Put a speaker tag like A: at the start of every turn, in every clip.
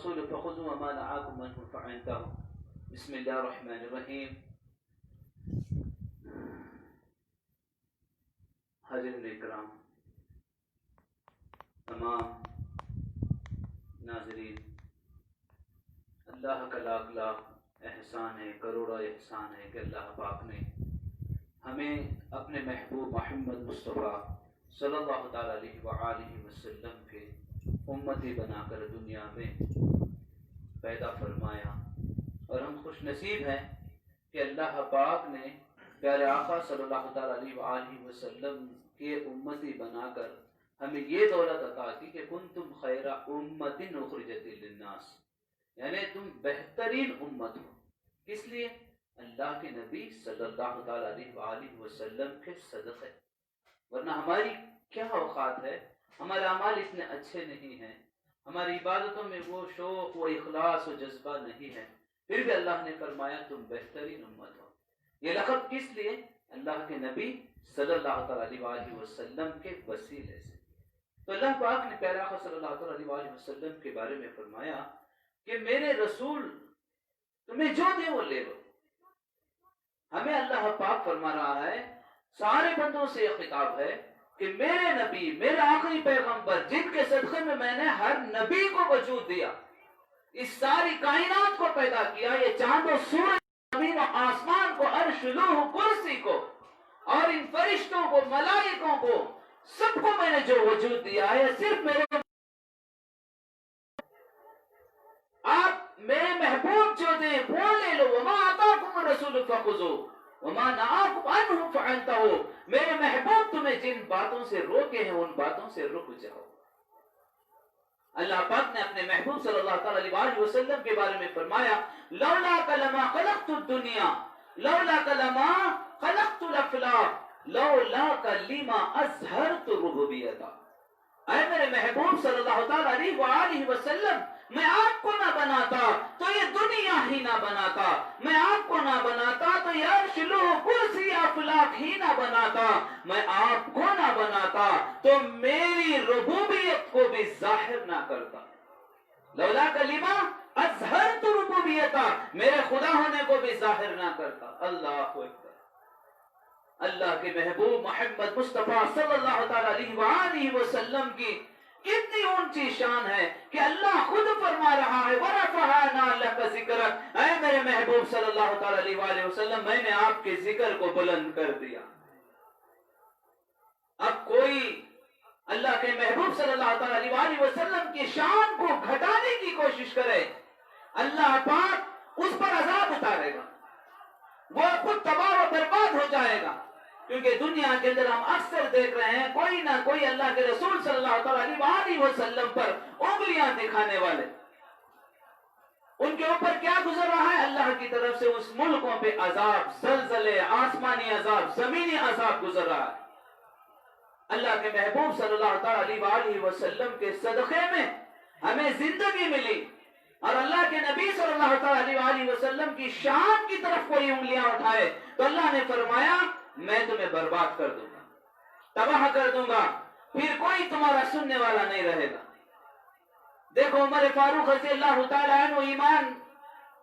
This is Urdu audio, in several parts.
A: الرسول فخذوا وما نهاكم عنه فانتهوا. بسم اللہ الرحمن الرحیم. حاضرین اکرام، تمام ناظرین، اللہ کا لاکھ لاکھ احسان ہے، کروڑا احسان ہے کہ اللہ پاک نے ہمیں اپنے محبوب محمد مصطفیٰ صلی اللہ تعالیٰ علیہ وآلہ وسلم کے امتی بنا کر دنیا میں پیدا فرمایا، اور ہم خوش نصیب ہیں کہ اللہ پاک نے پیارے آقا صلی اللہ تعالیٰ علیہ وآلہ وسلم کے امتی بنا کر ہمیں یہ دولت عطا کی کہ کنتم خیر امت اخرجت للناس، یعنی تم بہترین امت ہو. کس لیے؟ اللہ کے نبی صلی اللہ تعالیٰ علیہ وآلہ وسلم کے صدقے. ورنہ ہماری کیا اوقات ہے، ہمارے اعمال اتنے اچھے نہیں ہیں، ہماری عبادتوں میں وہ شوق، وہ اخلاص، وہ جذبہ نہیں ہے، پھر بھی اللہ نے فرمایا تم بہترین امت ہو. یہ لقب کس لیے؟ اللہ کے نبی صلی اللہ تعالیٰ علیہ وآلہ وسلم کے وسیلے سے. تو اللہ پاک نے پیارے آقا صلی اللہ تعالیٰ علیہ وآلہ وسلم کے بارے میں فرمایا کہ میرے رسول تمہیں جو دے وہ لے لو. ہمیں اللہ پاک فرما رہا ہے، سارے بندوں سے یہ خطاب ہے کہ میرے نبی، میرے آخری پیغمبر، جن کے صدقے میں میں نے ہر نبی کو وجود دیا، اس ساری کائنات کو پیدا کیا، یہ چاند و سورج، زمین و آسمان کو، عرش، لوح، کرسی کو، اور ان فرشتوں کو، ملائکوں کو، سب کو میں نے جو وجود دیا ہے، صرف میرے آپ میرے محبوب جو دیں وہ لے لو. وما آتاکم الرسول فخذوہ وما نہاکم عنہ فانتہوا. میرے محبوب تمہیں جن باتوں سے روکے ہیں ان باتوں سے رک جاؤ. اللہ پاک نے اپنے محبوب صلی اللہ تعالی علیہ وسلم کے بارے میں فرمایا لولاک لما خلقت الدنیا لولاک لما خلقت الافلاک لولاک لما اظہرت ربوبیتا. اے میرے محبوب صلی اللہ تعالی علیہ وآلہ وسلم، میں آپ کو نہ بناتا تو یہ دنیا ہی نہ بناتا، میں آپ کو نہ بناتا تو یہ عرش، لوح، کرسی، افلاک ہی نہ بناتا، میں آپ کو نہ بناتا تو میری ربوبیت کو بھی ظاہر نہ کرتا. لولا کلمہ اظہرت ربوبیتا، میرے خدا ہونے کو بھی ظاہر نہ کرتا. اللہ اکبر. اللہ کے محبوب محمد مصطفیٰ صلی اللہ تعالی علیہ وآلہ وسلم کی کتنی اونچی شان ہے کہ اللہ خود فرما رہا ہے وَرَفَعَنَا لَكَ ذِكْرَكَ. اے میرے محبوب صلی اللہ تعالی علیہ وآلہ وسلم، میں نے آپ کے ذکر کو بلند کر دیا. اب کوئی اللہ کے محبوب صلی اللہ تعالی علیہ وآلہ وسلم کی شان کو گھٹانے کی کوشش کرے، اللہ پاک اس پر عذاب اتارے گا، وہ خود تباہ و برباد ہو جائے گا. کیونکہ دنیا کے اندر ہم اکثر دیکھ رہے ہیں کوئی نہ کوئی اللہ کے رسول صلی اللہ تعالی علیہ وآلہ وسلم پر انگلیاں دکھانے والے، ان کے اوپر کیا گزر رہا ہے؟ اللہ کی طرف سے اس ملکوں پہ عذاب، زلزلے، آسمانی عذاب، زمینی عذاب گزر رہا ہے. اللہ کے محبوب صلی اللہ تعالی علیہ وآلہ وسلم کے صدقے میں ہمیں زندگی ملی، اور اللہ کے نبی صلی اللہ تعالی علیہ وآلہ وسلم کی شان کی طرف کوئی انگلیاں اٹھائے تو اللہ نے فرمایا میں تمہیں برباد کر دوں گا، تباہ کر دوں گا، پھر کوئی تمہارا سننے والا نہیں رہے گا. دیکھو عمر فاروق رضی اللہ تعالیٰ عنہ ایمان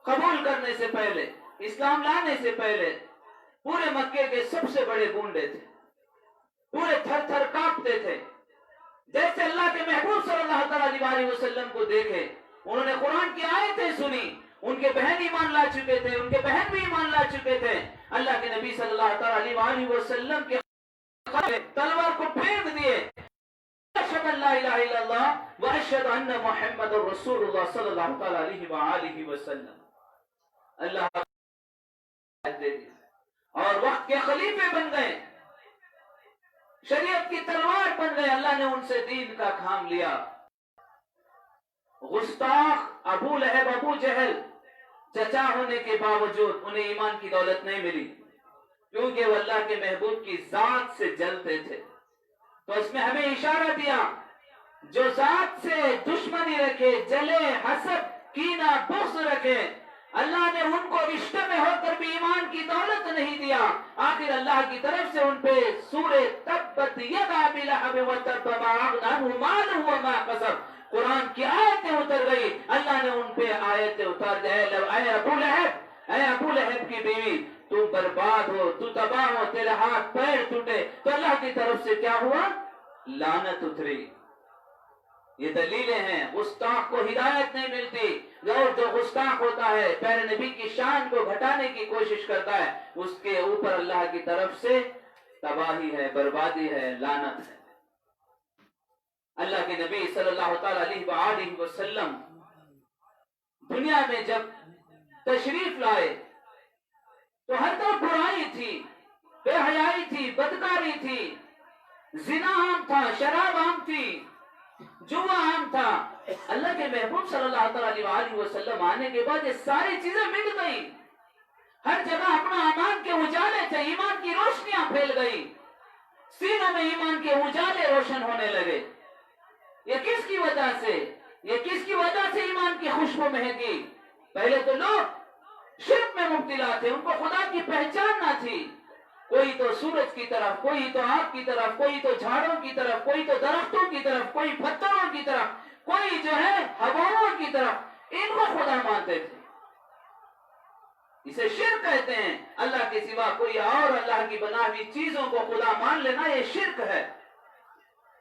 A: قبول کرنے سے پہلے، اسلام لانے سے پہلے پورے مکے کے سب سے بڑے گونڈے تھے، پورے تھر تھر کانپتے تھے. جیسے اللہ کے محبوب صلی اللہ تعالی علیہ وسلم کو دیکھے، انہوں نے قرآن کی آیتیں سنی، ان کے بہن ایمان لا چکے تھے، ان کے بہن بھی ایمان لا چکے تھے. اللہ کے نبی صلی اللہ تعالی علیہ وسلم کے تلوار کو پھینک دیے، اشہد ان لا الہ الا اللہ واشہد ان محمد رسول اللہ صلی اللہ تعالی علیہ وآلہ وسلم. اللہ دے دیا اور وقت کے خلیفے بن گئے، شریعت کی تلوار بن گئے. اللہ نے ان سے دین کا کام لیا. گستاخ ابو لہب، ابو جہل، چچا ہونے کے باوجود انہیں ایمان کی دولت نہیں ملی، کیونکہ وہ اللہ کے محبوب کی ذات سے جلتے تھے. تو اس میں ہمیں اشارہ دیا جو ذات سے دشمنی رکھے، جلے، حسد، کینہ، بغض رکھے، اللہ نے ان کو رشتے میں ہو کر بھی ایمان کی دولت نہیں دیا. آخر اللہ کی طرف سے ان پہ سورہ تبت یدا ابی لہب وتب ما اغنی عنہ مالہ وما کسب، قرآن کی آیتیں اتر گئی، اللہ نے ان پہ آیتیں اتار دی، اے ابو لہب کی بیوی تو برباد ہو، تو تباہ ہو، تیرے ہاتھ پیر ٹوٹے۔ تو اللہ کی طرف سے کیا ہوا؟ لعنت اتری۔ یہ دلیلیں ہیں، گستاخ کو ہدایت نہیں ملتی، اور جو گستاخ ہوتا ہے پیارے نبی کی شان کو گھٹانے کی کوشش کرتا ہے، اس کے اوپر اللہ کی طرف سے تباہی ہے، بربادی ہے، لعنت ہے۔ اللہ کے نبی صلی اللہ تعالی علیہ وآلہ وسلم دنیا میں جب تشریف لائے تو ہر طرف برائی تھی، بے حیائی تھی، بدکاری تھی، زنا عام تھا، شراب عام تھی، جوا عام تھا۔ اللہ کے محبوب صلی اللہ تعالی علیہ وسلم آنے کے بعد یہ ساری چیزیں مٹ گئی، ہر جگہ اپنا ایمان کے اجالے تھے، ایمان کی روشنیاں پھیل گئی، سینوں میں ایمان کے اجالے روشن ہونے لگے۔ یہ کس کی وجہ سے؟ یہ کس کی وجہ سے ایمان کی خوشبو مہکی؟ پہلے تو لوگ شرک میں مبتلا تھے، ان کو خدا کی پہچان نہ تھی، کوئی تو سورج کی طرف، کوئی تو آگ کی طرف، کوئی تو جھاڑوں کی طرف، کوئی تو درختوں کی طرف، کوئی پتھروں کی طرف، کوئی جو ہے ہواؤں کی طرف، ان کو خدا مانتے تھے۔ اسے شرک کہتے ہیں، اللہ کے سوا کوئی اور اللہ کی بنائی چیزوں کو خدا مان لینا یہ شرک ہے۔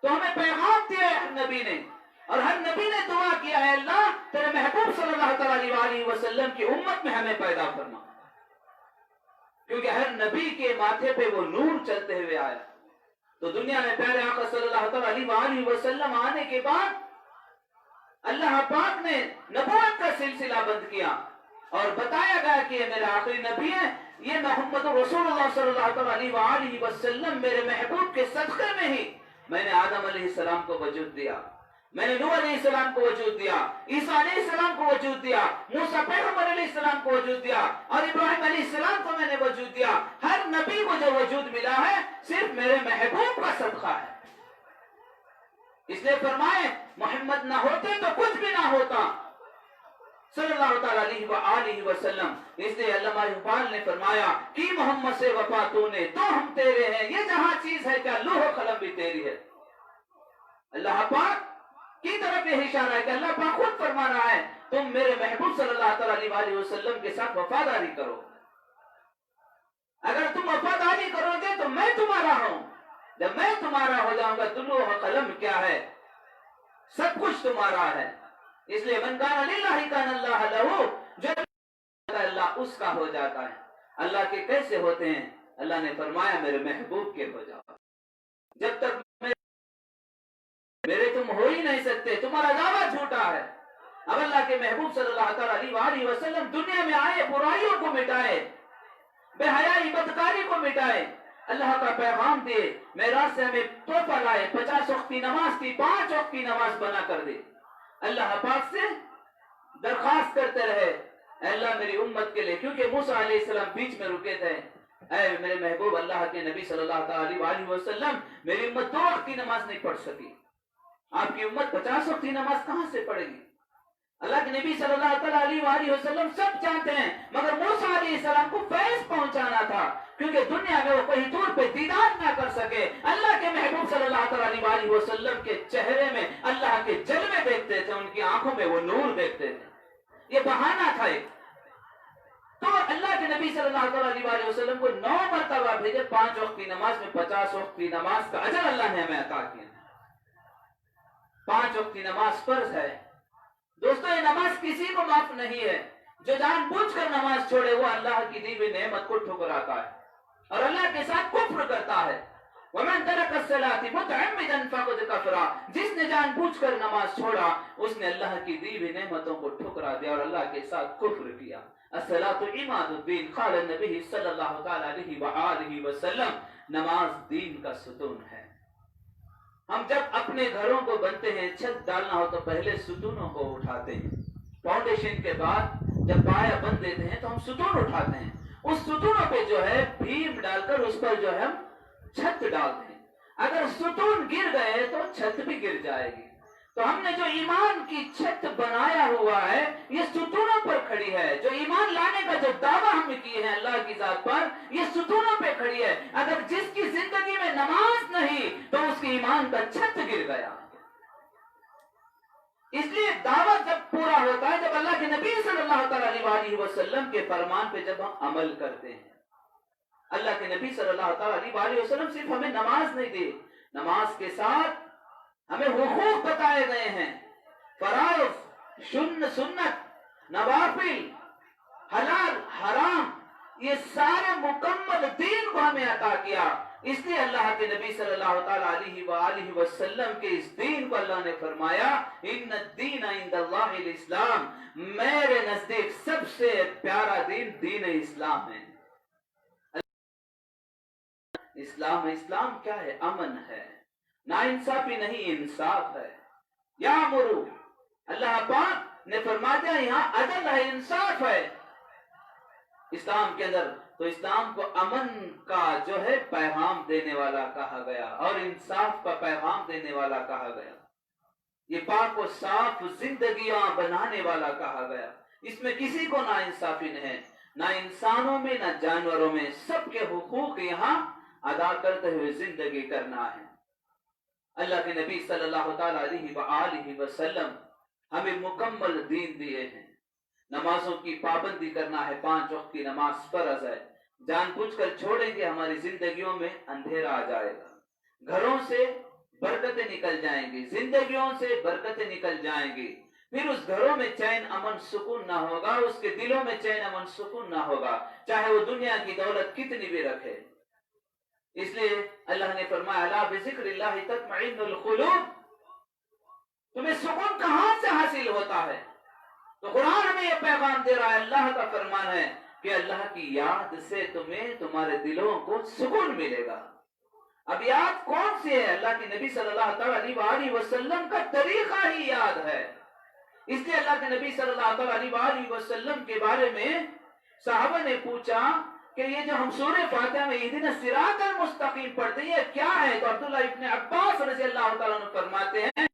A: تو ہمیں پیغام دیا ہے ہر نبی نے، اور ہر نبی نے دعا کیا ہے، اللہ تیرے محبوب صلی اللہ تعالی علیہ وسلم کی امت میں ہمیں پیدا فرما، کیونکہ ہر نبی کے ماتھے پہ وہ نور چلتے ہوئے آیا۔ تو دنیا میں پیارے آقا صلی اللہ تعالی علیہ وسلم آنے کے بعد اللہ پاک نے نبوت کا سلسلہ بند کیا اور بتایا گیا کہ یہ میرا آخری نبی ہے، یہ محمد رسول اللہ صلی اللہ تعالی علیہ وسلم میرے محبوب کے صدقے میں ہی میں نے آدم علیہ السلام کو وجود دیا، میں نے نوح علیہ السلام کو وجود دیا، عیسیٰ علیہ السلام کو وجود دیا، موسیٰ پیغمبر علیہ السلام کو وجود دیا، اور ابراہیم علیہ السلام کو میں نے وجود دیا۔ ہر نبی کو جو وجود ملا ہے صرف میرے محبوب کا صدقہ ہے۔ اس لیے فرمائے محمد نہ ہوتے تو کچھ بھی نہ ہوتا صلی اللہ تعالی علیہ وآلہ وسلم۔ اس لیے علامہ اقبال نے فرمایا کہ محمد سے وفا تو نے تو ہم تیرے ہیں، یہ جہاں چیز ہے کیا لوح و قلم بھی تیری ہے۔ اللہ پاک کی طرف یہ اشارہ ہے کہ اللہ پاک خود فرما رہا ہے تم میرے محبوب صلی اللہ تعالی علیہ وسلم کے ساتھ وفاداری کرو، اگر تم وفاداری کرو گے تو میں تمہارا ہوں، جب میں تمہارا ہو جاؤں گا تو لوح و قلم کیا ہے، سب کچھ تمہارا ہے۔ اس لیے من کان للہ کان اللہ لہ، جو اللہ اس کا ہو جاتا ہے۔ اللہ کے کیسے ہوتے ہیں؟ اللہ نے فرمایا میرے محبوب کے ہو جاؤ، جب تک میرے تم ہو ہی نہیں سکتے، تمہارا دعویٰ جھوٹا ہے۔ اب اللہ کے محبوب صلی اللہ تعالی علیہ وسلم دنیا میں آئے، برائیوں کو مٹائے، بے حیائی بدکاری کو مٹائے، اللہ کا پیغام دے، معراج سے ہمیں تحفہ لائے، 50 وقت کی نماز کی 5 وقت کی نماز بنا کر دے۔ اللہ پاک سے درخواست کرتے رہے اے اللہ میری امت کے لیے، کیونکہ موسیٰ علیہ السلام بیچ میں رکے تھے، اے میرے محبوب اللہ کے نبی صلی اللہ تعالی علیہ وسلم، میری امت 2 وقت کی نماز نہیں پڑھ سکی، آپ کی امت 50 وقت کی نماز کہاں سے پڑھے گی؟ اللہ کے نبی صلی اللہ تعالی علیہ وسلم سب جانتے ہیں، مگر موسیٰ علیہ السلام کو فیض پہنچانا تھا، کیونکہ دنیا میں وہ کہیں دور پہ دیدار نہ کر سکے۔ اللہ کے محبوب صلی اللہ تعالی علیہ وسلم کے چہرے میں اللہ کے جلوے دیکھتے تھے، ان کی آنکھوں میں وہ نور دیکھتے تھے، یہ بہانہ تھا ایک۔ تو اللہ کے نبی صلی اللہ تعالی علیہ وسلم کو 9 مرتبہ بھیجے، 5 وقت کی نماز میں 50 وقت کی نماز کا اجر اللہ نے ہمیں عطا کیا۔ 5 وقت کی نماز فرض ہے دوستو، یہ نماز کسی کو معاف نہیں ہے، جو جان بوجھ کر نماز چھوڑے وہ اللہ کی دی ہوئی نعمت کو ٹھکراتا ہے اور اللہ کے ساتھ کفر کرتا ہے۔ وَمَنْ تَرَكَ الصَّلَاةِ مُتَعَمِّدًا فَقَدْ كَفَرَ، جس نے جان بوجھ کر نماز چھوڑا اس نے اللہ کی دی ہوئی نعمتوں کو ٹھکرا دیا اور اللہ کے ساتھ کفر کیا۔ الصلاۃ عماد الدین، قال النبی صلی اللہ تعالی علیہ وآلہ وسلم، نماز دین کا ستون ہے۔ ہم جب اپنے گھروں کو بنتے ہیں، چھت ڈالنا ہو تو پہلے ستونوں کو اٹھاتے ہیں، فاؤنڈیشن کے بعد جب پایا بند دیتے ہیں تو ہم ستون اٹھاتے ہیں، اس ستونوں پہ جو ہے بھیم ڈال کر اس پر جو ہے ہم چھت ڈالتے ہیں۔ اگر ستون گر گئے تو چھت بھی گر جائے گی۔ تو ہم نے جو ایمان کی چھت بنایا ہوا ہے یہ ستونوں پر کھڑی ہے، جو ایمان لانے کا جو دعویٰ ہم نے کیے ہیں اللہ کی ذات پر، یہ ستونوں پہ کھڑی ہے۔ اگر جس کی زندگی میں نماز نہیں تو اس کی ایمان کا چھت گر گیا۔ اس لیے دعوت جب پورا ہوتا ہے جب اللہ کے نبی صلی اللہ تعالی علیہ وسلم کے فرمان پہ جب ہم عمل کرتے ہیں. اللہ کے نبی صلی اللہ تعالی علیہ وسلم صرف ہمیں نماز نہیں دی، نماز کے ساتھ ہمیں حقوق بتائے گئے ہیں، فرائض، سنت، نوافل، حلال حرام، یہ سارے مکمل دین کو ہمیں عطا کیا. اس لیے اللہ کے نبی صلی اللہ تعالی علیہ وآلہ وسلم کے اس دین کو اللہ نے فرمایا ان الدین عند اللہ الاسلام، میرے نزدیک سب سے پیارا دین دین اسلام ہے. اسلام کیا ہے؟ امن ہے، نا انصافی نہیں، انصاف ہے. یا مرو، اللہ پاک نے فرما دیا یہاں عدل ہے، انصاف ہے اسلام کے اندر. تو اسلام کو امن کا جو ہے پیغام دینے والا کہا گیا اور انصاف کا پیغام دینے والا کہا گیا. یہ پاک و صاف زندگیاں بنانے والا کہا گیا. اس میں کسی کو نہ انصافی نہیں ہے، نہ انسانوں میں نہ جانوروں میں، سب کے حقوق یہاں ادا کرتے ہوئے زندگی کرنا ہے. اللہ کے نبی صلی اللہ تعالی علیہ وآلہ وسلم ہمیں مکمل دین دیے ہیں. نمازوں کی پابندی کرنا ہے، 5 وقت کی نماز فرض ہے. جان بوجھ کر چھوڑیں گے ہماری زندگیوں میں اندھیرا آ جائے گا، گھروں سے برکتیں نکل جائیں گی، زندگیوں سے برکتیں نکل جائیں گی. پھر اس گھروں میں چین امن سکون نہ ہوگا، اس کے دلوں میں چین امن سکون نہ ہوگا، چاہے وہ دنیا کی دولت کتنی بھی رکھے. اس لیے اللہ نے فرمایا الا بذکر اللہ تطمئن القلوب. تمہیں سکون کہاں سے حاصل ہوتا ہے؟ تو قرآن ہمیں یہ پیغام دے رہا ہے، اللہ کا فرمان ہے کہ اللہ کی یاد سے تمہیں تمہارے دلوں کو سکون ملے گا. اب یاد کون سی ہے؟ اللہ کے نبی صلی اللہ تعالی علیہ وسلم کا طریقہ ہی یاد ہے. اس لیے اللہ کے نبی صلی اللہ تعالی علیہ وسلم کے بارے میں صحابہ نے پوچھا کہ یہ جو ہم سورہ فاتحہ میں اہدنا الصراط المستقیم پڑھتے ہیں یہ کیا ہے؟ تو عبداللہ ابن عباس رضی اللہ تعالیٰ عنہ فرماتے ہیں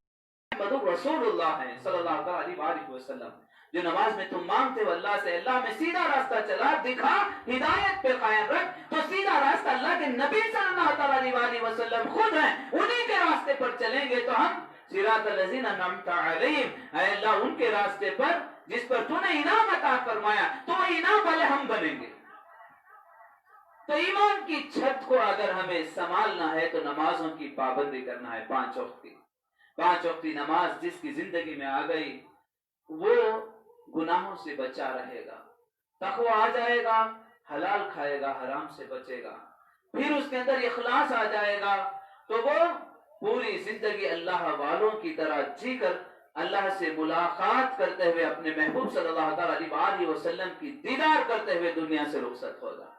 A: محمد رسول اللہ ہے صلی اللہ تعالی علیہ وسلم، جو نماز میں تم مانگتے ہو اللہ سے، اللہ میں سیدھا راستہ چلا دکھا، ہدایت پہ قائم رکھ. تو سیدھا راستہ اللہ کے نبی صلی اللہ تعالی علیہ وسلم خود ہیں، انہی کے راستے پر چلیں گے تو ہم صراط الذین انعمت علیہم، اے اللہ ان کے راستے پر جس پر تو نے انعام عطا فرمایا تو وہ انعام والے ہم بنیں گے. تو ایمان کی چھت کو اگر ہمیں سنبھالنا ہے تو نمازوں کی پابندی کرنا ہے. 5 وقت کی 5 وقتی نماز جس کی زندگی میں آ گئی وہ گناہوں سے بچا رہے گا، تقوی آ جائے گا، حلال کھائے گا، حرام سے بچے گا. پھر اس کے اندر اخلاص آ جائے گا تو وہ پوری زندگی اللہ والوں کی طرح جی کر اللہ سے ملاقات کرتے ہوئے اپنے محبوب صلی اللہ تعالی علیہ وسلم کی دیدار کرتے ہوئے دنیا سے رخصت ہوگا.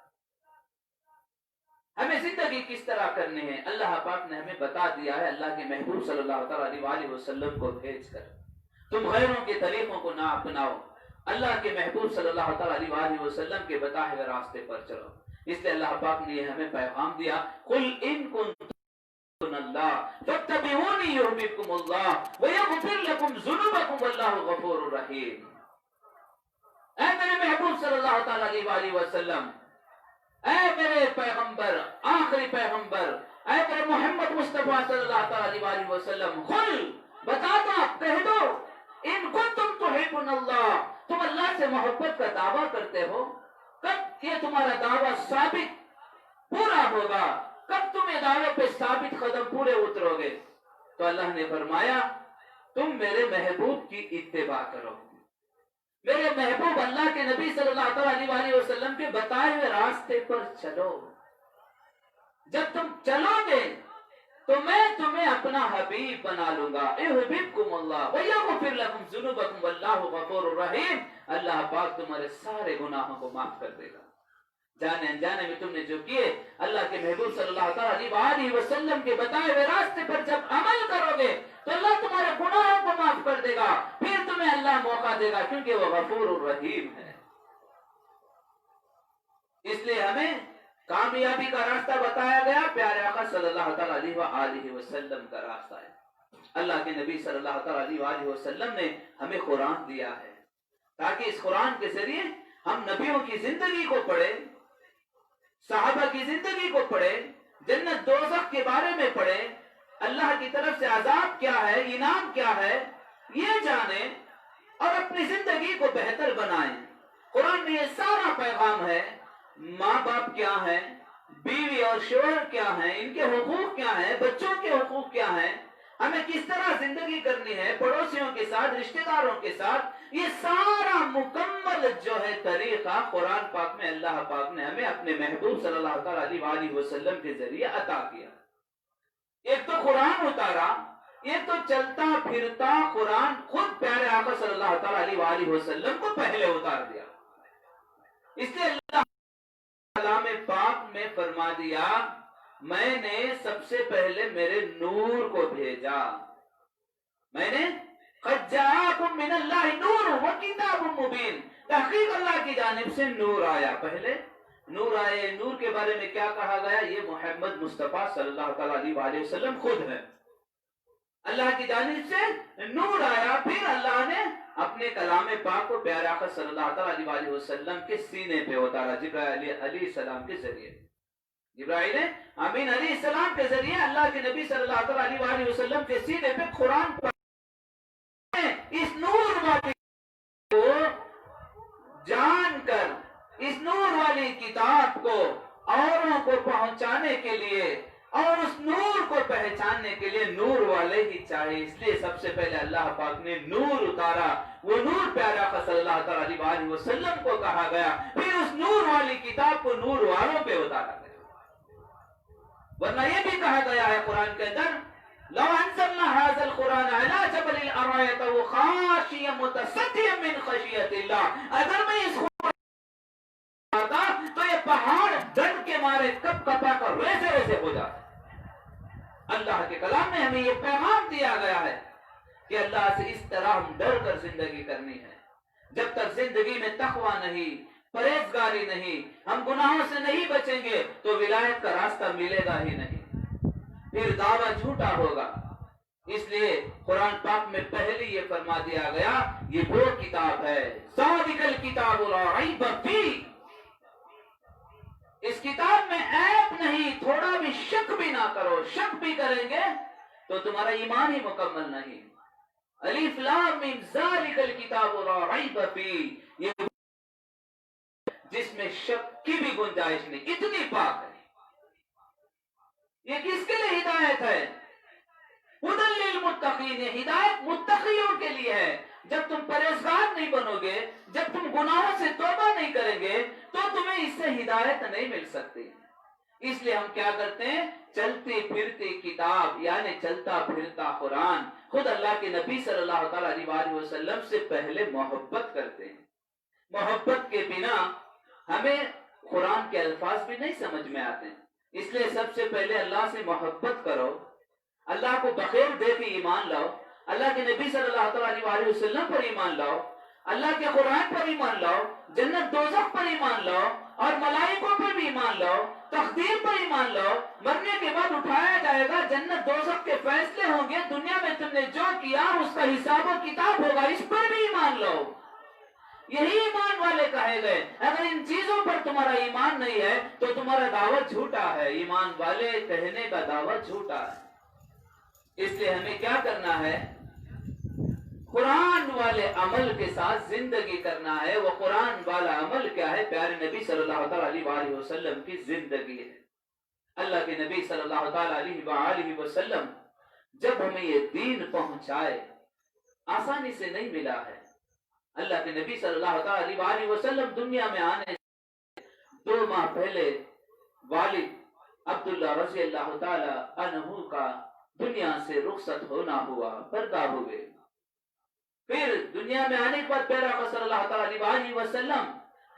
A: ہمیں زندگی کس طرح کرنی ہے اللہ پاک نے ہمیں بتا دیا ہے اللہ کے محبوب صلی اللہ تعالی علیہ وسلم کو بھیج کر. تم غیروں کے طریقوں کو نہ اپناؤ، اللہ کے محبوب صلی اللہ تعالی علیہ وسلم کے بتائے ہوئے راستے پر چلو. اس لیے اللہ پاک نے ہمیں پیغام دیا قل ان کنتم اللہ فاتبعونی یحببکم اللہ ویغفر لکم ذنوبکم واللہ غفور رحیم. اے میرے محبوب صلی اللہ تعالی علیہ وسلم، اے میرے پیغمبر، آخری پیغمبر، اے میرے محمد مصطفیٰ صلی اللہ تعالی علیہ وسلم، قل بتا دو، کہہ دو ان کنتم تحبون اللہ، تم اللہ سے محبت کا دعویٰ کرتے ہو، کب یہ تمہارا دعویٰ ثابت پورا ہوگا؟ کب تم یہ دعوے پہ ثابت قدم پورے اترو گے؟ تو اللہ نے فرمایا تم میرے محبوب کی اتباع کرو، میرے محبوب اللہ کے نبی صلی اللہ علیہ وسلم کے بتائے ہوئے راستے پر چلو. جب تم چلو گے تو میں تمہیں اپنا حبیب بنا لوں گا. احببکم اللہ ویغفر لکم ذنوبکم واللہ غفور رحیم. اللہ پاک تمہارے سارے گناہوں کو معاف کر دے گا. جانے انجانے میں تم نے جو کیے اللہ کے محبوب صلی اللہ علیہ وسلم کے بتائے ہوئے راستے پر جب عمل کرو گے تو اللہ تمہارے گناہوں کو معاف کر دے گا. پھر تمہیں اللہ موقع دے گا کیونکہ وہ غفور الرحیم ہے. اس لیے ہمیں کامیابی کا راستہ بتایا گیا پیارے آقا صلی اللہ تعالی علیہ وسلم کا راستہ ہے. اللہ کے نبی صلی اللہ تعالی علیہ وسلم نے ہمیں قرآن دیا ہے تاکہ اس قرآن کے ذریعے ہم نبیوں کی زندگی کو پڑھیں، صحابہ کی زندگی کو پڑھیں، جنت دوزخ کے بارے میں پڑھیں، اللہ کی طرف سے عذاب کیا ہے، انعام کیا ہے، یہ جانیں اور اپنی زندگی کو بہتر بنائیں۔ قرآن میں یہ سارا پیغام ہے، ماں باپ کیا ہیں، بیوی اور شوہر کیا ہیں، ان کے حقوق کیا ہیں، بچوں کے حقوق کیا ہیں، ہمیں کس طرح زندگی کرنی ہے پڑوسیوں کے ساتھ، رشتہ داروں کے ساتھ، یہ سارا مکمل جو ہے طریقہ قرآن پاک میں اللہ پاک نے ہمیں اپنے محبوب صلی اللہ تعالی علیہ وسلم کے ذریعے عطا کیا۔ ایک تو قرآن اتارا، ایک تو چلتا پھرتا قرآن خود پیارے آقا صلی اللہ تعالی علیہ وسلم کو پہلے اتار دیا۔ اس لیے اللہ کلام پاک میں فرما دیا، میں نے سب سے پہلے میرے نور کو بھیجا، میں نے قد جاءکم من اللہ نور وکتاب مبین، تحقیق اللہ کی جانب سے نور آیا۔ پہلے نور آئے، نور کے بارے میں کیا کہا گیا؟ یہ محمد مصطفیٰ صلی اللہ تعالی علیہ وسلم خود ہے، اللہ کی جانب سے نور آیا۔ پھر اللہ نے اپنے کلام پاک کو پیارے آقا صلی اللہ تعالی علیہ وسلم کے سینے پہ اتارا جبرائیل علیہ السلام کے ذریعے۔ جبرائیل امین علیہ السلام کے ذریعے اللہ کے نبی صلی اللہ تعالی علیہ وسلم کے سینے پہ قرآن پاک، اس نور والی کو جان کر، اس نور والی کتاب کو اوروں کو پہنچانے کے لیے اور اس نور کو پہچاننے کے لیے نور والے ہی چاہیے۔ اس لیے سب سے پہلے اللہ پاک نے نور اتارا، وہ نور پیارے آقا صلی اللہ تعالی علیہ وسلم کو کہا گیا، پھر اس نور والی کتاب کو نور والوں پہ اتارا گیا۔ ورنہ یہ بھی کہا گیا ہے قرآن کے اندر، لو انزلنا هذا القرآن على جبل لرأيته خاشعا متصدعا من خشية الله، اگر میں اس قرآن آتا تو یہ پہاڑ ڈر کے مارے کپ کپا کر ویسے ویسے ہو جاتا۔ اللہ کے کلام میں ہمیں یہ پیغام دیا گیا ہے کہ اللہ سے اس طرح ہم ڈر کر زندگی کرنی ہے۔ جب تک زندگی میں تقوی نہیں، پرہیزگاری نہیں، ہم گناہوں سے نہیں بچیں گے تو ولایت کا راستہ ملے گا ہی نہیں، پھر دعویٰ جھوٹا ہوگا۔ اس لیے قرآن پاک میں پہلے یہ فرما دیا گیا، یہ وہ کتاب ہے ذالک الکتاب لا ریب فیہ، اس کتاب میں عیب نہیں، تھوڑا بھی شک بھی نہ کرو، شک بھی کریں گے تو تمہارا ایمان ہی مکمل نہیں۔ الف لام میم ذالک الکتاب لا ریب فیہ، یہ جس میں شک کی بھی گنجائش نہیں، اتنی پاک ہے۔ یہ کس کے لیے ہدایت ہے؟ ہدی للمتقین، یہ ہدایت متقیوں کے لیے ہے۔ جب تم پرہیزگار نہیں بنو گے، جب تم گناہوں سے توبہ نہیں کریں گے تو تمہیں اس سے ہدایت نہیں مل سکتی۔ اس لیے ہم کیا کرتے ہیں؟ چلتی پھرتی کتاب یعنی چلتا پھرتا قرآن، خود اللہ کے نبی صلی اللہ تعالی علیہ وسلم سے پہلے محبت کرتے ہیں۔ محبت کے بنا ہمیں قرآن کے الفاظ بھی نہیں سمجھ میں آتے ہیں۔ اس لیے سب سے پہلے اللہ سے محبت کرو، اللہ کو بخیر دے کے ایمان لاؤ، اللہ کے نبی صلی اللہ تعالی علیہ وسلم پر ایمان لاؤ، اللہ کے قرآن پر ایمان لاؤ، جنت دوزخ پر ایمان لاؤ اور ملائکوں پر بھی ایمان لاؤ، تقدیر پر ایمان لاؤ، مرنے کے بعد اٹھایا جائے گا، جنت دوزخ کے فیصلے ہوں گے، دنیا میں تم نے جو کیا اس کا حساب و کتاب ہوگا، اس پر بھی ایمان لاؤ۔ یہی ایمان والے کہے گئے۔ اگر ان چیزوں پر تمہارا ایمان نہیں ہے تو تمہارا دعویٰ جھوٹا ہے، ایمان والے کہنے کا دعویٰ جھوٹا ہے۔ اس لیے ہمیں کیا کرنا ہے؟ قرآن والے عمل کے ساتھ زندگی کرنا ہے۔ وہ قرآن والا عمل کیا ہے؟ پیارے نبی صلی اللہ تعالی علیہ وسلم کی زندگی ہے۔ اللہ کے نبی صلی اللہ تعالی علیہ وسلم جب ہمیں یہ دین پہنچائے، آسانی سے نہیں ملا ہے۔ اللہ کے نبی صلی اللہ تعالی علیہ وسلم دنیا میں آنے 2 ماہ پہلے والد عبداللہ رضی اللہ تعالی عنہ کا دنیا سے رخصت ہونا ہوا، پردہ ہوئے۔ پھر دنیا میں آنے کے بعد پیارے آقا صلی اللہ تعالی علیہ وسلم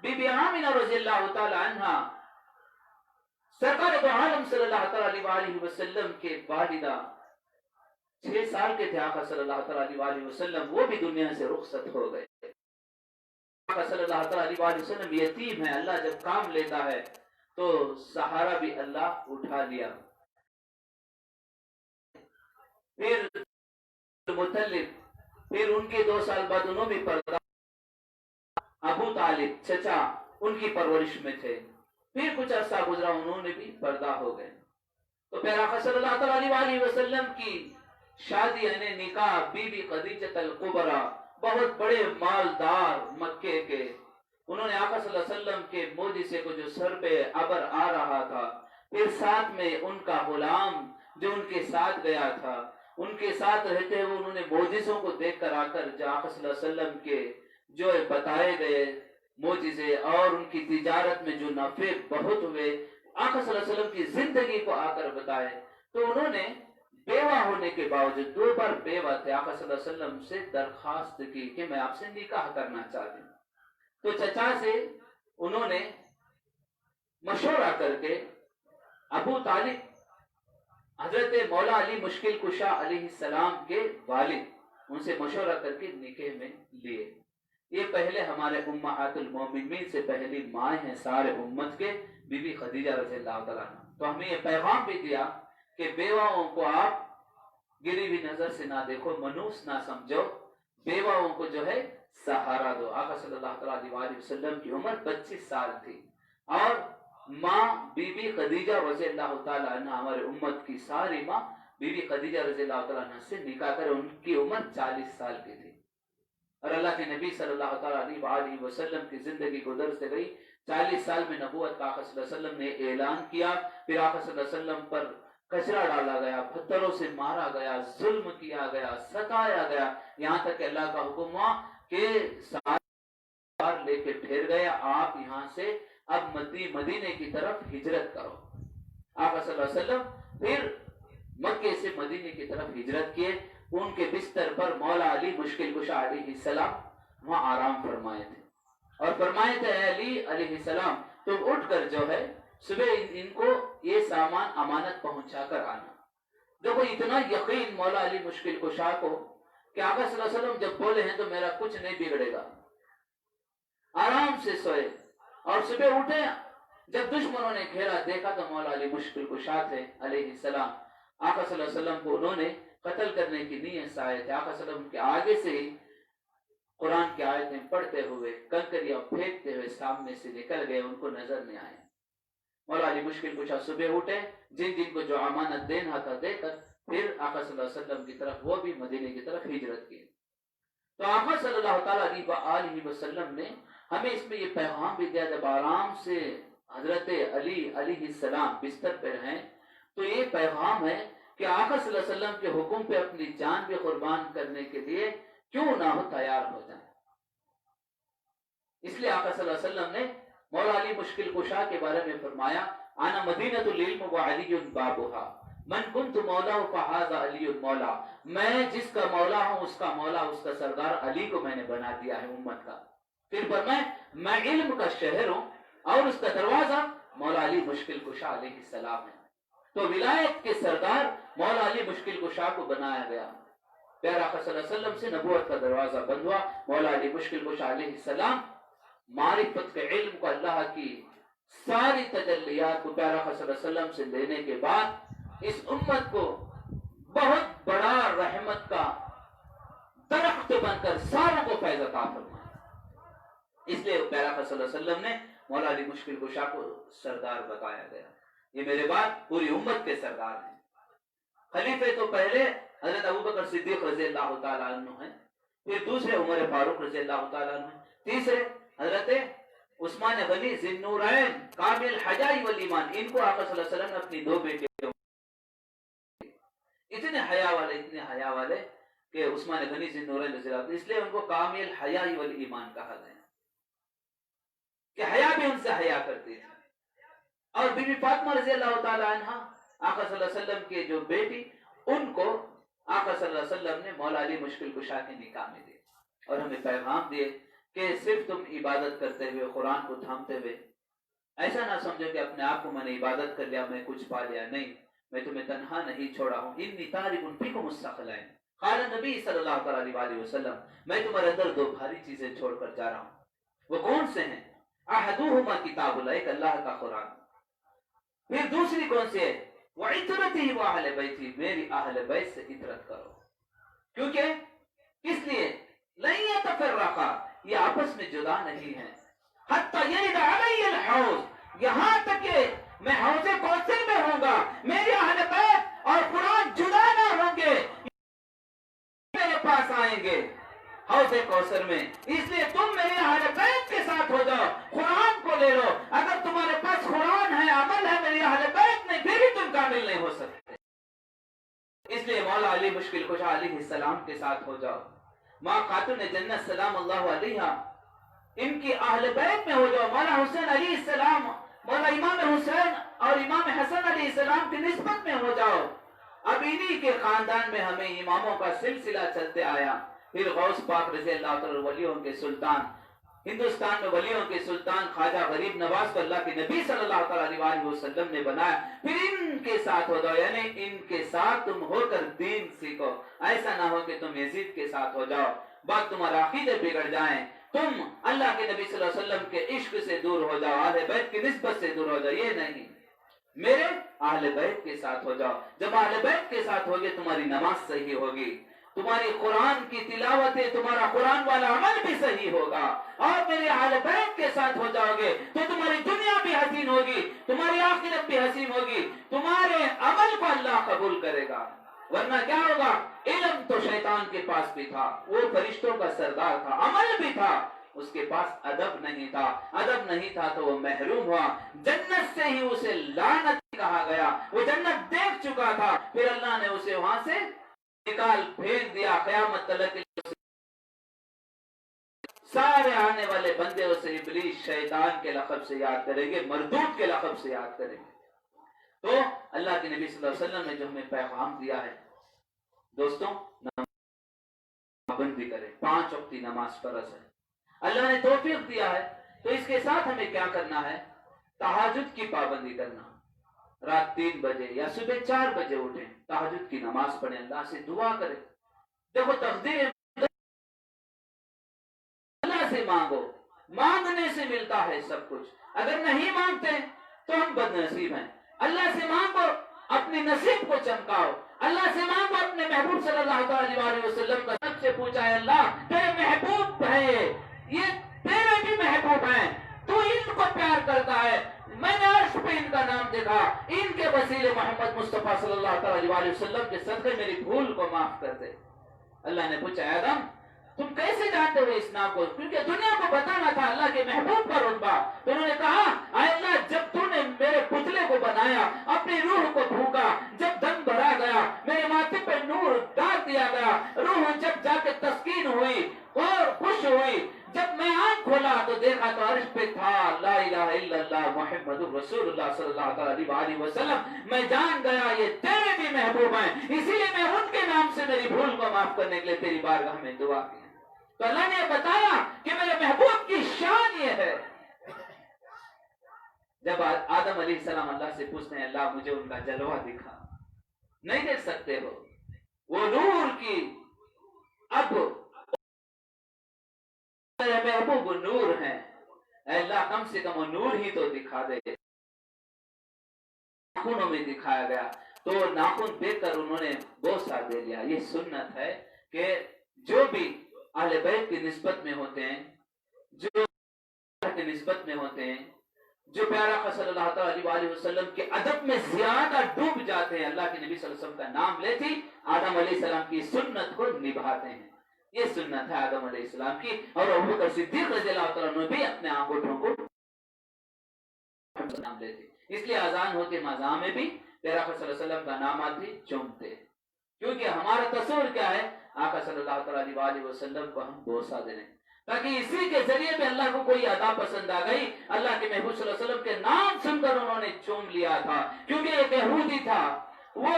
A: بی بی آمنہ رضی اللہ تعالی عنہ سرکار دو عالم صلی اللہ تعالی علیہ وسلم کے والدہ 6 سال کے تھے آقا صلی اللہ تعالی علیہ وسلم، وہ بھی دنیا سے رخصت ہو گئے۔ آقا صلی اللہ تعالی علیہ وسلم یتیم ہے، اللہ جب کام لیتا ہے تو سہارا بھی اللہ اٹھا لیا۔ پھر مطلب، پھر ان کے 2 سال بعد انہوں بھی پردہ، ابو طالب چچا ان کی پرورش میں تھے، پھر کچھ عرصہ گزرا انہوں نے بھی پردہ ہو گئے۔ تو پھر آقا صلی اللہ تعالی علیہ وسلم کی شادی یعنی نکاح بی بی خدیجہ الکبریٰ، بہت بڑے مالدار مکے کے، انہوں نے آقا صلی اللہ علیہ وسلم کے معجزے کو جو سر پہ ابر آ رہا تھا، پھر ساتھ میں ان کا غلام جو ان کے ساتھ گیا تھا، ان کے ساتھ رہتے ہوئے انہوں نے معجزوں کو دیکھ کر آ کر جو آقا صلی اللہ علیہ وسلم کے جو بتائے گئے معجزے اور ان کی تجارت میں جو نفع بہت ہوئے، آقا صلی اللہ علیہ وسلم کی زندگی کو آ کر بتائے، تو انہوں نے بیوہ ہونے کے باوجود، 2 بار بیوہ تھے، آقا صلی اللہ علیہ وسلم سے درخواست کی کہ میں آپ سے نکاح کرنا چاہتی ہوں۔ تو چچا سے انہوں نے مشورہ کر کے ابو طالب حضرت مولا علی مشکل کشا علیہ السلام کے والد، ان سے مشورہ کر کے نکاح میں لیے۔ یہ پہلے ہمارے امہات المومنین سے پہلی ماں ہیں سارے امت کے، بی بی خدیجہ رضی اللہ تعالیٰ عنہ۔ تو ہمیں یہ پیغام بھی دیا کہ بیواؤں کو آپ گری ہوئی نظر سے نہ دیکھو، منوس نہ سمجھو، بیواؤں کو جو ہے سہارا دو۔ آقا صلی اللہ علیہ وسلم کی عمر 25 سال تھی، اور ماں بی بی خدیجہ رضی اللہ تعالیٰ عنہ، ہمارے امت کی ساری ماں بی بی خدیجہ رضی اللہ تعالیٰ عنہ سے نکاح کر ان کی عمر 40 سال کی تھی، اور اللہ کے نبی صلی اللہ تعالیٰ علیہ وسلم کی زندگی گزرتے گئی۔ 40 سال میں نبوت کا آقا صلی اللہ علیہ وسلم نے اعلان کیا، پھر آقا صلی اللہ علیہ وسلم پر کچرا ڈالا گیا، پتھروں سے مارا گیا، ظلم کیا گیا، ستایا گیا، یہاں تک کہ اللہ کا حکم ہوا کہ سارے لے کے ٹھہر گیا، آپ یہاں سے اب مدینے کی طرف ہجرت کرو۔ آقا صلی اللہ علیہ وسلم پھر مکے سے مدینے کی طرف ہجرت کیے، ان کے بستر پر مولا علی مشکل کشا علیہ السلام وہاں آرام فرمائے تھے، اور فرمائے تھے اے علی علیہ السلام تم اٹھ کر جو ہے صبح ان کو یہ سامان امانت پہنچا کر آنا۔ دیکھو اتنا یقین مولا علی مشکل کشا کو کہ آقا صلی اللہ علیہ وسلم جب بولے ہیں تو میرا کچھ نہیں بگڑے گا، آرام سے سوئے، اور صبح اٹھے، جب دشمنوں نے گھیرا دیکھا تو مولا علی مشکل کشا تھے علیہ السلام، آقا صلی اللہ علیہ وسلم کو انہوں نے قتل کرنے کی نیت سے آئے تھے۔ آقا صلی اللہ علیہ وسلم کے آگے سے ہی قرآن کی آیتیں پڑھتے ہوئے، کنکریاں پھینکتے ہوئے سامنے سے نکل گئے، ان کو نظر نہیں آئے۔ مولا علی مشکل کشا صبح اٹھے، جن جن کو جو امانت دینا تھا دے کر پھر آقا صلی اللہ علیہ وسلم کی طرف، وہ بھی مدینے کی طرف ہجرت کی۔ تو آقا صلی اللہ تعالیٰ علیہ وسلم نے ہمیں اس میں یہ پیغام بھی دیا، جب آرام سے حضرت علی علیہ السلام بستر پر ہیں تو یہ پیغام ہے کہ آقا صلی اللہ علیہ وسلم کے حکم پہ اپنی جان بھی قربان کرنے کے لیے کیوں نہ ہو تیار ہو جائیں۔ اس لیے آقا صلی اللہ علیہ وسلم نے مولا علی مشکل کشا کے بارے میں فرمایا، انا مدینۃ العلم وعلی بابها من کنت مولا فہذا علی مولا، میں جس کا مولا ہوں اس کا مولا، اس کا سردار علی کو میں نے بنا دیا ہے امت کا۔ پھر فرمائے میں علم کا شہر ہوں اور اس کا دروازہ مولا علی مشکل کشا علیہ السلام ہے۔ تو ولایت کے سردار مولا علی مشکل کشا کو بنایا گیا۔ پیارا آقا صلی اللہ علیہ وسلم سے نبوت کا دروازہ بند ہوا، مولا علی مشکل کشا علیہ السلام معرفت کے علم کو، اللہ کی ساری تجلیات کو پیارا آقا صلی اللہ علیہ وسلم سے لینے کے بعد اس امت کو بہت بڑا رحمت کا درخت بن کر ساروں کو فیض عطا فرمایا۔ اس لیے پیارا آقا صلی اللہ علیہ وسلم نے مولا علی مشکل کشا کو سردار بتایا گیا۔ یہ میرے بعد پوری امت کے سردار ہیں۔ خلیفے تو پہلے حضرت ابوبکر صدیق رضی اللہ تعالیٰ عنہ ہیں، پھر دوسرے عمر فاروق رضی اللہ تعالیٰ عنہ ہیں، تیسرے حضرت عثمان غنی ذی النورین کامل حیا والایمان، ان کو آقا صلی اللہ علیہ وسلم نے اپنی 2 بیٹے اتنے حیا والے کہ عثمان غنی ذی النورین رضی اللہ عنہ، اس لیے ان کو کامل حیا والایمان کہا گیا کہ حیا بھی ان سے حیا کرتی تھی۔ اور بی بی فاطمہ رضی اللہ تعالیٰ عنہ آقا صلی اللہ علیہ وسلم کے جو بیٹی، ان کو آقا صلی اللہ علیہ وسلم نے مولا علی مشکل کشا کے نکاح میں دیے، اور ہمیں پیغام دیے کہ صرف تم عبادت کرتے ہوئے، قرآن کو تھامتے ہوئے ایسا نہ سمجھو کہ اپنے آپ کو میں نے عبادت کر لیا، میں کچھ پا لیا، نہیں، میں تمہیں تنہا نہیں چھوڑا ہوں۔ انی تارک فیکم الثقلین، قال نبی صلی اللہ علیہ وسلم، میں تمہارے اندر 2 بھاری چیزیں چھوڑ کر جا رہا ہوں۔ وہ کون سے ہیں؟ احدہما کتاب اللہ، ایک اللہ کا قرآن، پھر دوسری کون سی ہے؟ وعطرتی واہل بیتی، میری اہل بیت سے عطرت کرو، کیونکہ کس لیے؟ لن یتفرقا، یہ آپس میں جدا نہیں ہے، حتی یرد علی الحوض، یہاں تک کہ میں حوض کوثر میں ہوں گا، میری اہل بیت اور قرآن جدا نہ ہوں گے۔ حوض کوثر میں. اس لیے تم میرے اہل بیت کے ساتھ ہو جاؤ, قرآن کو لے لو. اگر تمہارے پاس قرآن ہے, عمل ہے, میرے اہل بیت نہیں, پھر بھی تم کامل نہیں ہو سکتے. اس لیے مولا علی مشکل کشا علیہ السلام کے ساتھ ہو جاؤ, ماں خاتون جنت سلام اللہ علیہا ان کی اہل بیت میں ہو جاؤ. مولا حسین علیہ السلام, مولا امام حسین اور امام حسن علیہ السلام کی نسبت میں ہو جاؤ. اب انہی کے خاندان میں ہمیں اماموں کا سلسلہ چلتے آیا. پھر غوث پاک رضی اللہ تعالی ولیوں کے سلطان, ہندوستان میں ولیوں کے سلطان خواجہ غریب نواز کو اللہ کے نبی صلی اللہ تعالی علیہ وسلم نے بنایا. پھر ان کے ساتھ ہو جاؤ, یعنی ان کے ساتھ تم ہو کر دین سیکھو. ایسا نہ ہو کہ تم یزید کے ساتھ ہو جاؤ, بعد تمہارا عقیدے بگڑ جائیں, تم اللہ کے نبی صلی اللہ علیہ وسلم کے عشق سے دور ہو جاؤ, اہل بیت کی نسبت سے دور ہو جاؤ. یہ نہیں, میرے اہل بیت کے ساتھ ہو جاؤ. جب اہل بیت کے ساتھ ہوگے تمہاری نماز صحیح ہوگی, تمہاری قرآن کی تلاوت ہے, تمہارا قرآن والا عمل بھی صحیح ہوگا. اور میرے اہل بیت کے ساتھ ہو جاؤ گے تو تمہاری دنیا بھی حسین ہوگی, تمہاری آخرت بھی حسین ہوگی, تمہارے عمل کو اللہ قبول کرے گا. ورنہ کیا ہوگا, علم تو شیطان کے پاس بھی تھا, وہ فرشتوں کا سردار تھا, عمل بھی تھا, اس کے پاس ادب نہیں تھا. ادب نہیں تھا تو وہ محروم ہوا. جنت سے ہی اسے لعنت کہا گیا. وہ جنت دیکھ چکا تھا, پھر اللہ نے اسے وہاں سے نکال پھینک دیا. قیامت تلک سارے آنے والے بندے اسے ابلیس شیطان کے لقب سے یاد کریں گے, مردود کے لقب سے یاد کریں گے. تو اللہ کے نبی صلی اللہ علیہ وسلم نے جو ہمیں پیغام دیا ہے, دوستوں پابندی کریں. 5 وقتی نماز فرض ہے, اللہ نے توفیق دیا ہے. تو اس کے ساتھ ہمیں کیا کرنا ہے, تہجد کی پابندی کرنا. رات 3 بجے یا صبح 4 بجے اٹھیں, تہجد کی نماز پڑھیں, اللہ سے دعا کریں. دیکھو تقدیر اللہ سے مانگو, مانگنے سے ملتا ہے سب کچھ. اگر نہیں مانگتے تو ہم بد نصیب ہیں. اللہ سے مانگو, اپنے نصیب کو چمکاؤ. اللہ سے مانگو, اپنے محبوب صلی اللہ علیہ وسلم کا سب سے پوچھا ہے, اللہ تیرے محبوب ہے, یہ تیرے بھی محبوب ہیں, تو ان کو پیار کرتا ہے, میں نے عرش پہ ان کا نام دیکھا, ان کے وسیلے محمد مصطفیٰ صلی اللہ علیہ وسلم کے صدقے میری بھول کو معاف کر دے. اللہ نے پوچھا, آدم تم کیسے جانتے ہو اس نام کو, کیونکہ دنیا کو بتانا تھا اللہ کے محبوب کا رتبہ. تو انہوں نے کہا, اے اللہ جب تو نے میرے پتلے کو بنایا, اپنی روح کو پھونکا, جب دم بھرا گیا, میرے ماتھے پہ نور ڈال دیا گیا, روح جب جا کے تسکین ہوئی اور خوش ہوئی, جب میں آنکھ کھولا تو دیکھا تو عرش پہ تھا لا الہ الا اللہ محمد رسول اللہ صلی اللہ علیہ وسلم. میں جان گیا یہ تیرے بھی محبوب ہیں, اسی لیے میں ان کے نام سے میری بھول کو معاف کرنے کے لیے تیری بارگاہ میں دعا کی. تو اللہ نے بتایا کہ میرے محبوب کی شان یہ ہے. جب آدم علیہ السلام اللہ سے پوچھتے ہیں, اللہ مجھے ان کا جلوہ دکھا, نہیں دیکھ سکتے ہو, وہ نور کی, اب میرے محبوب نور ہیں, اے اللہ کم سے کم وہ نور ہی تو دکھا دے. ناخنوں میں دکھایا گیا تو ناخن دیکھ کر انہوں نے بوسہ دے لیا. یہ سنت ہے کہ جو بھی اہل بیت کی نسبت میں ہوتے ہیں, جو کی نسبت میں ہوتے ہیں, جو پیارا صلی اللہ تعالی علیہ وسلم کے ادب میں زیادہ ڈوب جاتے ہیں, اللہ کے نبی صلی اللہ علیہ وسلم کا نام لیتے آدم علیہ السلام کی سنت کو نبھاتے ہیں. یہ سنت ہے آدم علیہ السلام کی. اور ابوبکر صدیق رضی اللہ تعالیٰ عنہ بھی اپنے انگوٹھوں کو نام لیتے. اس لیے اذان ہوتے ماذا میں بھی پیارا صلی اللہ علیہ وسلم کا نام آتے چومتے, کیونکہ ہمارا تصور کیا ہے, آقا صلی اللہ علیہ وسلم کو ہم بوسہ دیں, تاکہ اسی کے ذریعے میں اللہ کو کوئی ادا پسند آ گئی. اللہ کے محبوب صلی اللہ علیہ وسلم کے نام سن کر انہوں نے چوم لیا تھا, کیونکہ ایک یہودی تھا, وہ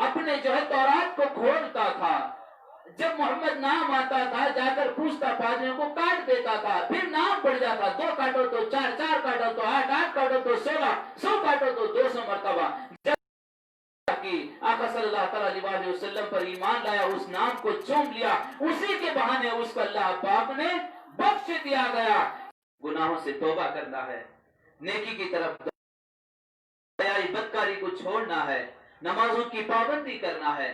A: اپنے جو ہے تورات کو کھولتا تھا, جب محمد نام آتا تھا جا کر پوچھتا, پادریوں کو کاٹ دیتا تھا, پھر نام پڑ جاتا, 2 کاٹو تو 4, 4 کاٹو تو 8, 8 کاٹو تو 16, 100 کاٹو تو 200 مرتبہ. آقا صلی اللہ علیہ وسلم پر ایمان لایا, اس نام کو چوم لیا, اسی کے بہانے اس کو اللہ پاک نے بخش دیا گیا. گناہوں سے توبہ کرنا ہے, نیکی کی طرف, بدکاری کو چھوڑنا ہے, نمازوں کی پابندی کرنا ہے,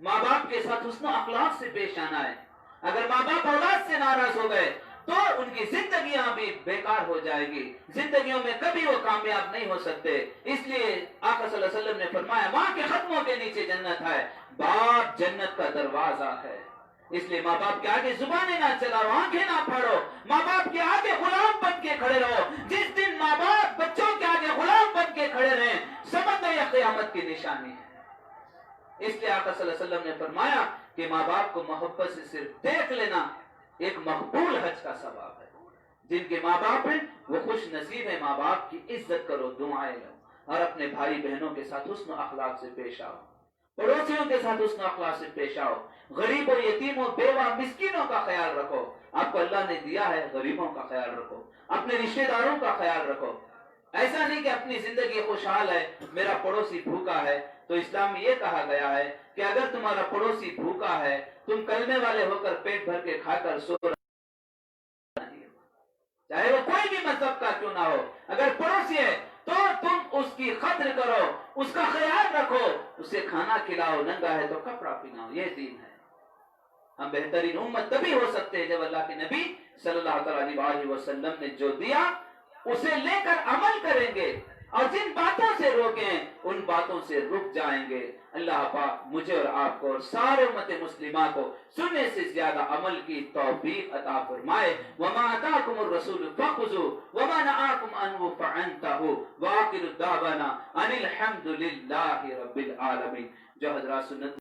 A: ماں باپ کے ساتھ حسن اخلاق سے پیش آنا ہے. اگر ماں باپ اولاد سے ناراض ہو گئے تو ان کی زندگیاں بھی بیکار ہو جائے گی, زندگیوں میں کبھی وہ کامیاب نہیں ہو سکتے. اس لیے آقا صلی اللہ علیہ وسلم نے فرمایا, ماں کے قدموں کے نیچے جنت ہے, باپ جنت کا دروازہ ہے. اس لیے ماں باپ کے آگے زبانیں نہ چلاؤ، آنکھیں نہ پھاڑو، ماں باپ کے آگے غلام بن کے کھڑے رہو۔ جس دن ماں باپ بچوں کے آگے غلام بن کے کھڑے رہیں، سمجھ لو یہ قیامت کی نشانی ہے۔ اس لیے آقا صلی اللہ علیہ وسلم نے فرمایا کہ ماں باپ کو محبت سے صرف دیکھ لینا ایک مقبول حج کا ثواب ہے۔ جن کے ماں باپ ہیں وہ خوش نصیب ہیں، ماں باپ کی عزت کرو، دعائیں لو، اور اپنے بھائی بہنوں کے ساتھ حسن و اخلاق سے پیش آؤ، پڑوسیوں کے ساتھ حسن و اخلاق سے پیش آؤ، غریبوں، یتیموں، بیوہ، مسکینوں کا خیال رکھو۔ آپ کو اللہ نے دیا ہے، غریبوں کا خیال رکھو، اپنے رشتہ داروں کا خیال رکھو۔ ایسا نہیں کہ اپنی زندگی خوشحال ہے، میرا پڑوسی بھوکا ہے۔ تو اسلام میں یہ کہا گیا ہے کہ اگر تمہارا پڑوسی بھوکا ہے، تم کلمے والے ہو کر پیٹ بھر کے کھا کر سو رہے، چاہے وہ کوئی بھی مذہب کا کیوں نہ ہو، اگر پڑوسی ہے تو تم اس کی قدر کرو، اس کا خیال رکھو، اسے کھانا کھلاؤ، ننگا ہے تو کپڑا پہناؤ، یہ دین ہے۔ ہم بہترین امت تبھی ہو سکتے ہیں جب اللہ کے نبی صلی اللہ علیہ وسلم نے جو دیا اسے لے کر عمل کریں گے، اور جن باتوں سے روکیں ان باتوں سے رک جائیں گے۔ اللہ پاک مجھے اور آپ کو اور سارے امت مسلمہ کو سننے سے زیادہ عمل کی توفیق عطا فرمائے۔ وما آتاکم الرسول فخذوہ وما نہاکم عنہ فانتہوا وآخر دعوانا ان الحمد للہ رب العالمین۔ جو حضرات سنت